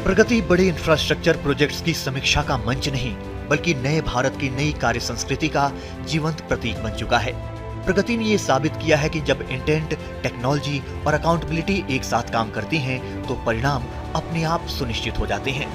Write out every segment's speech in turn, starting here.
प्रगति बड़े infrastructure projects की समीक्षा का मंच नहीं, बल्कि नए भारत की नई कार्य संस्कृति का जीवंत प्रतीक बन चुका है। प्रगति ने ये साबित किया है कि जब इंटेंट, टेक्नोलॉजी और अकाउंटेबिलिटी एक साथ काम करती हैं, तो परिणाम अपने आप सुनिश्चित हो जाते हैं।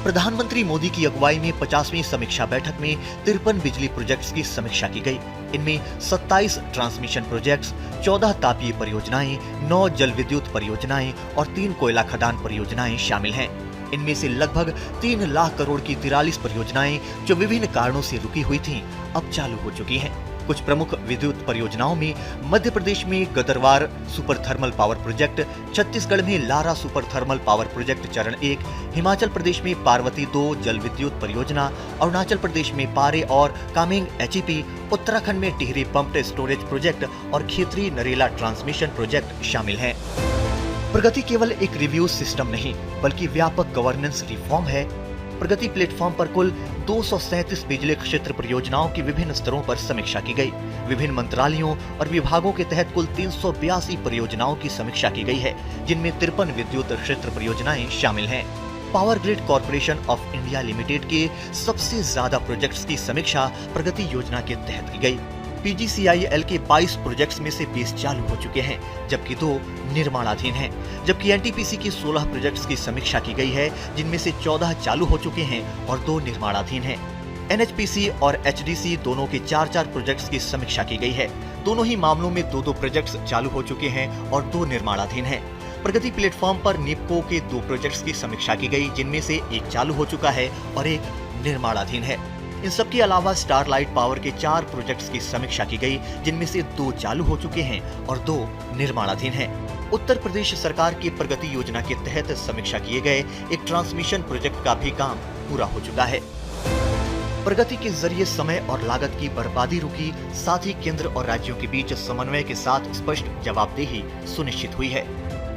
प्रधानमंत्री मोदी की अगुवाई में 50वीं समीक्षा बैठक में 53 बिजली प्रोजेक्ट्स की समीक्षा की गई। इनमें 27 ट्रांसमिशन प्रोजेक्ट्स, 14 तापीय परियोजनाएं, 9 जल विद्युत परियोजनाएं और 3 कोयला खदान परियोजनाएं शामिल हैं। इनमें से लगभग 3 लाख करोड़ की 43 परियोजनाएं जो विभिन्न कारणों से रुकी हुई थीं, अब चालू हो चुकी हैं। कुछ प्रमुख विद्युत परियोजनाओं में मध्य प्रदेश में Gadarwara super thermal power project, Chhattisgarh में Lara super thermal power project चरण 1, हिमाचल प्रदेश में पार्वती 2 जल विद्युत परियोजना, अरुणाचल प्रदेश में पारे और कामेंग HEP, उत्तराखंड में टिहरी पंप्ड स्टोरेज प्रोजेक्ट और खेतरी नरेला ट्रांसमिशन प्रोजेक्ट शामिल हैं। प्रगति केवल एक रिव्यू सिस्टम नहीं, बल्कि व्यापक गवर्नेंस रिफॉर्म है। प्रगति प्लेटफॉर्म पर कुल 237 बिजली क्षेत्र परियोजनाओं की विभिन्न स्तरों पर समीक्षा की गई। विभिन्न मंत्रालयों और विभागों के तहत कुल 382 परियोजनाओं की समीक्षा की गई है, जिनमें 53 विद्युत क्षेत्र परियोजनाएं शामिल हैं। Power grid corporation of India limited के सबसे ज्यादा प्रोजेक्ट्स की समीक्षा प्रगति योजना के तहत की गई। PGCIL के 22 प्रोजेक्ट्स में से 20 चालू हो चुके हैं, जबकि 2 निर्माणाधीन हैं। जबकि NTPC की 16 प्रोजेक्ट्स की समीक्षा की गई है, जिनमें से 14 चालू हो चुके हैं और 2 निर्माणाधीन हैं। NHPC और HDC दोनों के 4-4 प्रोजेक्ट्स की समीक्षा की गई है। दोनों ही मामलों में 2-2 प्रोजेक्ट्स चालू हो चुके हैं और 2 निर्माणाधीन हैं। प्रगति प्लेटफॉर्म पर निपको के 2 प्रोजेक्ट्स की समीक्षा की गई, जिनमें से 1 चालू हो चुका है और 1 निर्माणाधीन है। इन सबके अलावा स्टारलाइट पावर के 4 प्रोजेक्ट्स की समीक्षा की गई, जिनमें से 2 चालू हो चुके हैं और 2 निर्माणाधीन हैं। उत्तर प्रदेश सरकार की प्रगति योजना के तहत समीक्षा किए गए एक ट्रांसमिशन प्रोजेक्ट का भी काम पूरा हो चुका है। प्रगति के जरिए समय और लागत की बर्बादी रुकी, साथ ही केंद्र और राज्यों के बीच समन्वय के साथ स्पष्ट जवाबदेही सुनिश्चित हुई है।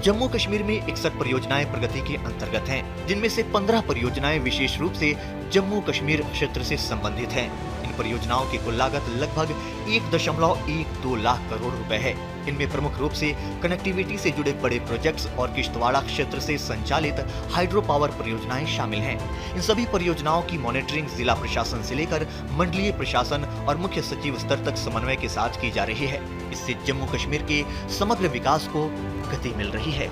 जम्मू कश्मीर में 61 परियोजनाएं प्रगति के अंतर्गत हैं, जिनमें से 15 परियोजनाएं विशेष रूप से जम्मू कश्मीर क्षेत्र से संबंधित हैं। इन परियोजनाओं की कुल लागत लगभग 1.12 लाख करोड़ रुपए है। इनमें प्रमुख रूप से कनेक्टिविटी से जुड़े बड़े प्रोजेक्ट्स और किश्तवाड़ा क्षेत्र से संचालित हाइड्रो पावर परियोजनाएं शामिल हैं। इन सभी परियोजनाओं की मॉनिटरिंग जिला प्रशासन से लेकर मंडलीय प्रशासन और मुख्य सचिव स्तर तक समन्वय के साथ की जा रही है। इससे जम्मू कश्मीर के समग्र विकास को गति मिल रही है।